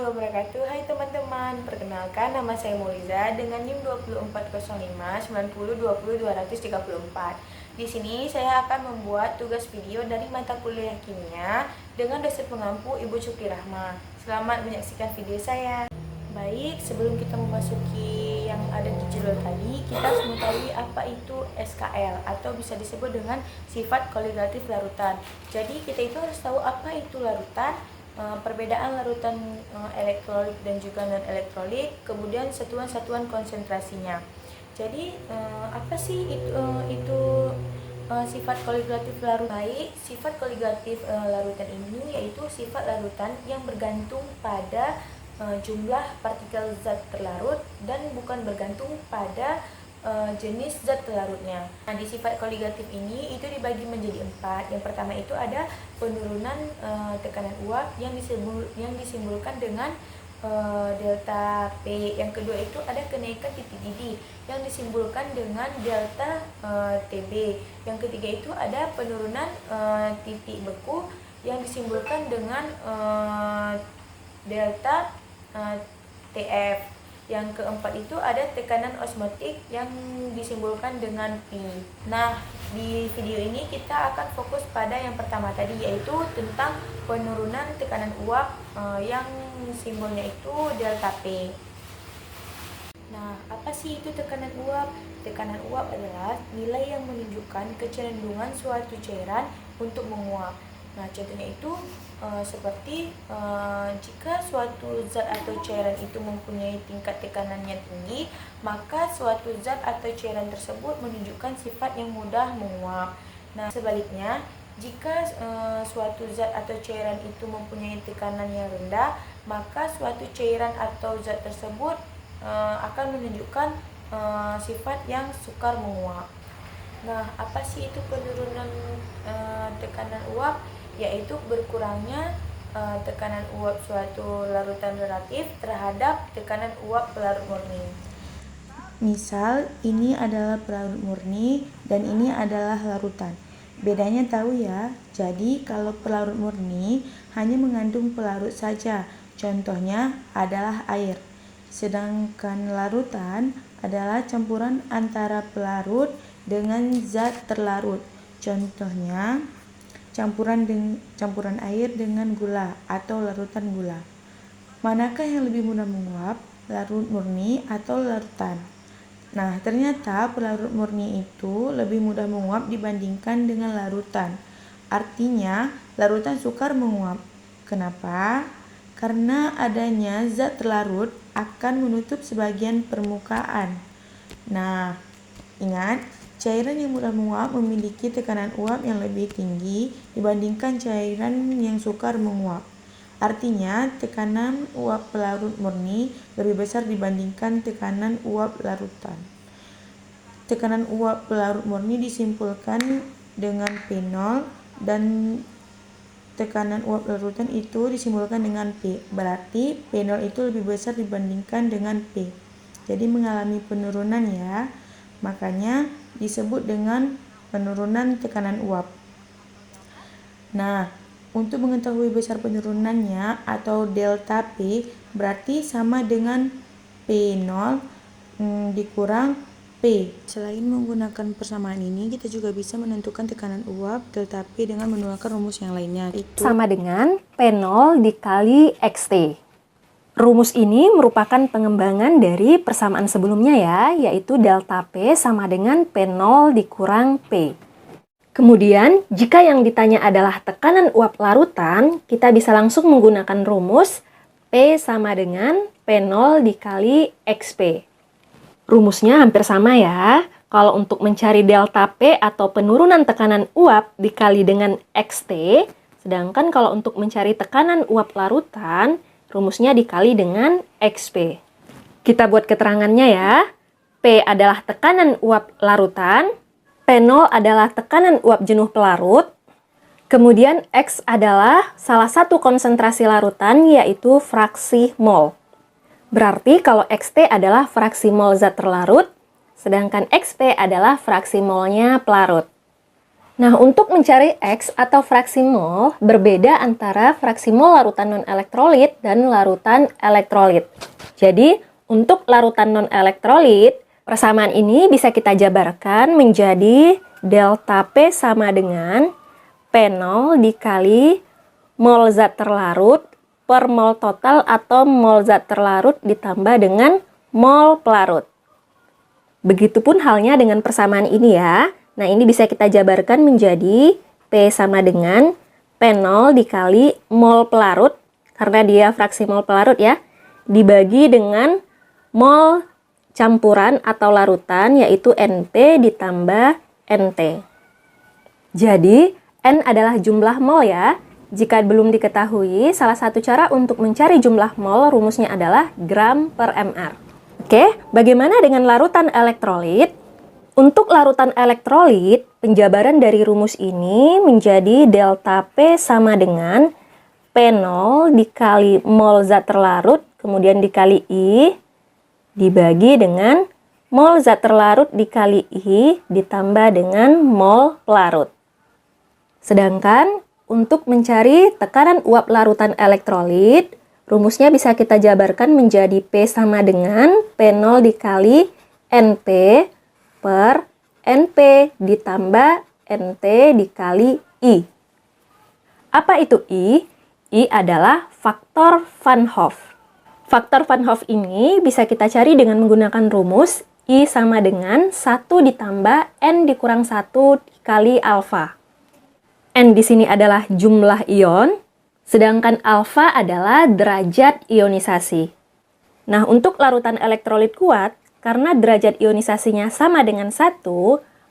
warahmatullahi wabarakatuh. Hai teman-teman, perkenalkan nama saya Muliza dengan NIM 24059020234. Di sini saya akan membuat tugas video dari mata kuliah kimia dengan dosen pengampu Ibu Syukri Rahma. Selamat menyaksikan video saya. Baik, sebelum kita memasuki yang ada di judul tadi, kita harus mengetahui apa itu SKL atau bisa disebut dengan sifat koligatif larutan. Jadi kita itu harus tahu apa itu larutan, perbedaan larutan elektrolit dan juga non elektrolit, kemudian satuan-satuan konsentrasinya. Jadi apa sih itu sifat koligatif larutan? Baik, sifat koligatif larutan ini yaitu sifat larutan yang bergantung pada jumlah partikel zat terlarut dan bukan bergantung pada jenis zat terlarutnya. Nah, di sifat koligatif ini itu dibagi menjadi 4. Yang pertama itu ada penurunan tekanan uap yang disimbolkan dengan delta P. Yang kedua itu ada kenaikan titik didih yang disimbolkan dengan delta TB. Yang ketiga itu ada penurunan titik beku yang disimbolkan dengan delta TF. Yang keempat itu ada tekanan osmotik yang disimbolkan dengan P. Nah, di video ini kita akan fokus pada yang pertama tadi, yaitu tentang penurunan tekanan uap yang simbolnya itu delta P. Nah, apa sih itu tekanan uap? Tekanan uap adalah nilai yang menunjukkan kecenderungan suatu cairan untuk menguap. Nah, contohnya itu seperti jika suatu zat atau cairan itu mempunyai tingkat tekanannya tinggi, maka suatu zat atau cairan tersebut menunjukkan sifat yang mudah menguap. Nah, sebaliknya, jika suatu zat atau cairan itu mempunyai tekanan yang rendah, maka suatu cairan atau zat tersebut akan menunjukkan sifat yang sukar menguap. Nah, apa sih itu penurunan tekanan uap? Yaitu berkurangnya tekanan uap suatu larutan relatif terhadap tekanan uap pelarut murni. Misal, ini adalah pelarut murni dan ini adalah larutan. Bedanya tahu ya. Jadi, kalau pelarut murni hanya mengandung pelarut saja. Contohnya adalah air. Sedangkan larutan adalah campuran antara pelarut dengan zat terlarut. Contohnya campuran air dengan gula atau larutan gula. Manakah yang lebih mudah menguap, larut murni atau larutan? Nah, ternyata pelarut murni itu lebih mudah menguap dibandingkan dengan larutan. Artinya, larutan sukar menguap. Kenapa? Karena adanya zat terlarut akan menutup sebagian permukaan. Nah, ingat, cairan yang mudah menguap memiliki tekanan uap yang lebih tinggi dibandingkan cairan yang sukar menguap. Artinya, tekanan uap pelarut murni lebih besar dibandingkan tekanan uap larutan. Tekanan uap pelarut murni disimpulkan dengan P0 dan tekanan uap larutan itu disimpulkan dengan P. Berarti P0 itu lebih besar dibandingkan dengan P. Jadi mengalami penurunan ya. Makanya disebut dengan penurunan tekanan uap. Nah, untuk mengetahui besar penurunannya atau delta P berarti sama dengan P0 dikurang P. Selain menggunakan persamaan ini, kita juga bisa menentukan tekanan uap delta P dengan menggunakan rumus yang lainnya. Itu sama dengan P0 dikali XT. Rumus ini merupakan pengembangan dari persamaan sebelumnya ya, yaitu delta P sama dengan P0 dikurang P. Kemudian, jika yang ditanya adalah tekanan uap larutan, kita bisa langsung menggunakan rumus P sama dengan P0 dikali XP. Rumusnya hampir sama ya. Kalau untuk mencari delta P atau penurunan tekanan uap dikali dengan XT, sedangkan kalau untuk mencari tekanan uap larutan, rumusnya dikali dengan XP. Kita buat keterangannya ya. P adalah tekanan uap larutan, P0 adalah tekanan uap jenuh pelarut, kemudian X adalah salah satu konsentrasi larutan yaitu fraksi mol. Berarti kalau XT adalah fraksi mol zat terlarut, sedangkan XP adalah fraksi molnya pelarut. Nah, untuk mencari X atau fraksi mol, berbeda antara fraksi mol larutan non-elektrolit dan larutan elektrolit. Jadi, untuk larutan non-elektrolit, persamaan ini bisa kita jabarkan menjadi delta P sama dengan P0 dikali mol zat terlarut per mol total atau mol zat terlarut ditambah dengan mol pelarut. Begitupun halnya dengan persamaan ini ya. Nah, ini bisa kita jabarkan menjadi P sama dengan P0 dikali mol pelarut, karena dia fraksi mol pelarut ya, dibagi dengan mol campuran atau larutan, yaitu NP ditambah NT. Jadi, N adalah jumlah mol ya. Jika belum diketahui, salah satu cara untuk mencari jumlah mol rumusnya adalah gram per mR. Oke, bagaimana dengan larutan elektrolit? Untuk larutan elektrolit, penjabaran dari rumus ini menjadi delta P sama dengan P0 dikali mol zat terlarut, kemudian dikali I, dibagi dengan mol zat terlarut dikali I, ditambah dengan mol pelarut. Sedangkan untuk mencari tekanan uap larutan elektrolit, rumusnya bisa kita jabarkan menjadi P sama dengan P0 dikali NP per NP ditambah NT dikali I. Apa itu I? I adalah faktor Van Hoff. Faktor Van Hoff ini bisa kita cari dengan menggunakan rumus I sama dengan 1 ditambah N dikurang 1 dikali alfa. N di sini adalah jumlah ion, sedangkan alfa adalah derajat ionisasi. Nah, untuk larutan elektrolit kuat, karena derajat ionisasinya sama dengan 1,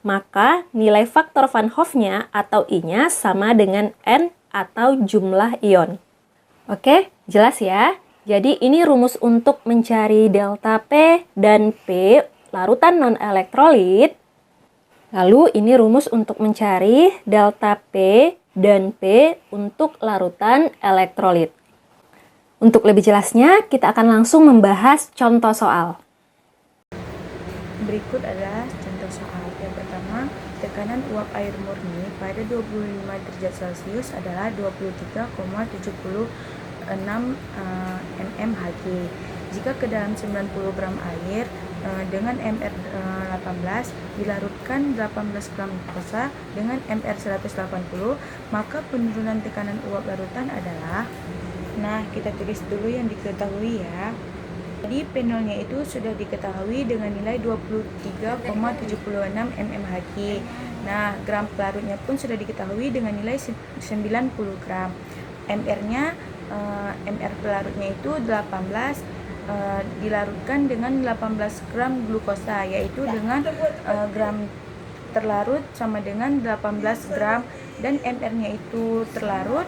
maka nilai faktor Van Hoff-nya atau I-nya sama dengan N atau jumlah ion. Oke, jelas ya? Jadi ini rumus untuk mencari delta P dan P larutan non-elektrolit. Lalu ini rumus untuk mencari delta P dan P untuk larutan elektrolit. Untuk lebih jelasnya, kita akan langsung membahas contoh soal. Berikut adalah contoh soal. Yang pertama, tekanan uap air murni pada 25 derajat Celcius adalah 23,76 mmHg. Jika ke dalam 90 gram air dengan MR 18 dilarutkan 18 gram glukosa dengan MR 180, maka penurunan tekanan uap larutan adalah, nah kita tulis dulu yang diketahui ya. Jadi P0-nya itu sudah diketahui dengan nilai 23,76 mmHg. Nah, gram pelarutnya pun sudah diketahui dengan nilai 90 gram. MR-nya, MR pelarutnya itu 18, dilarutkan dengan 18 gram glukosa, yaitu dengan gram terlarut sama dengan 18 gram, dan MR-nya itu terlarut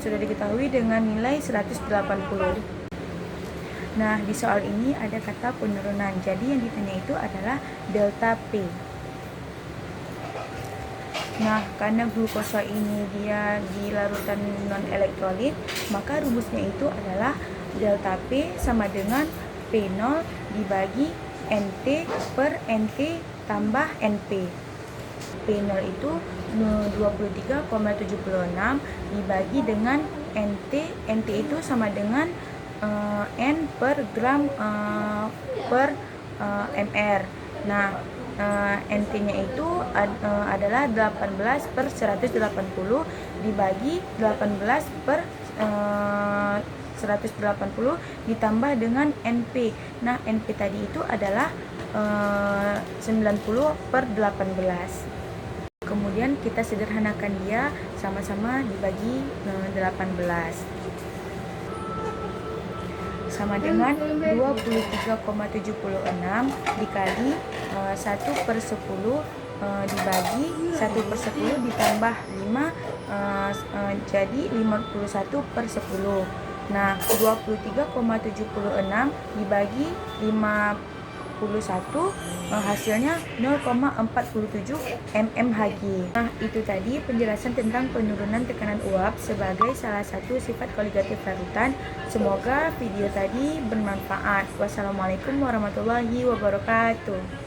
sudah diketahui dengan nilai 180. Nah, di soal ini ada kata penurunan. Jadi yang ditanya itu adalah delta P. Nah, karena glukosa ini dia di larutan non-elektrolit, maka rumusnya itu adalah delta P sama dengan P0 dibagi NT per NT tambah NP. P0 itu 23,76 dibagi dengan NT. NT itu sama dengan N per gram per mR. Nah, NT-nya itu adalah 18 per 180 dibagi 18 per 180 ditambah dengan NP. Nah, NP tadi itu adalah 90 per 18. Kemudian kita sederhanakan dia, sama-sama dibagi 18. Sama dengan 23,76 dikali 1 per 10 dibagi 1 per 10 ditambah 5 jadi 51 per 10. Nah, 23,76 dibagi 51 hasilnya 0,47 mmHg. Nah, itu tadi penjelasan tentang penurunan tekanan uap sebagai salah satu sifat koligatif larutan. Semoga video tadi bermanfaat. Wassalamualaikum warahmatullahi wabarakatuh.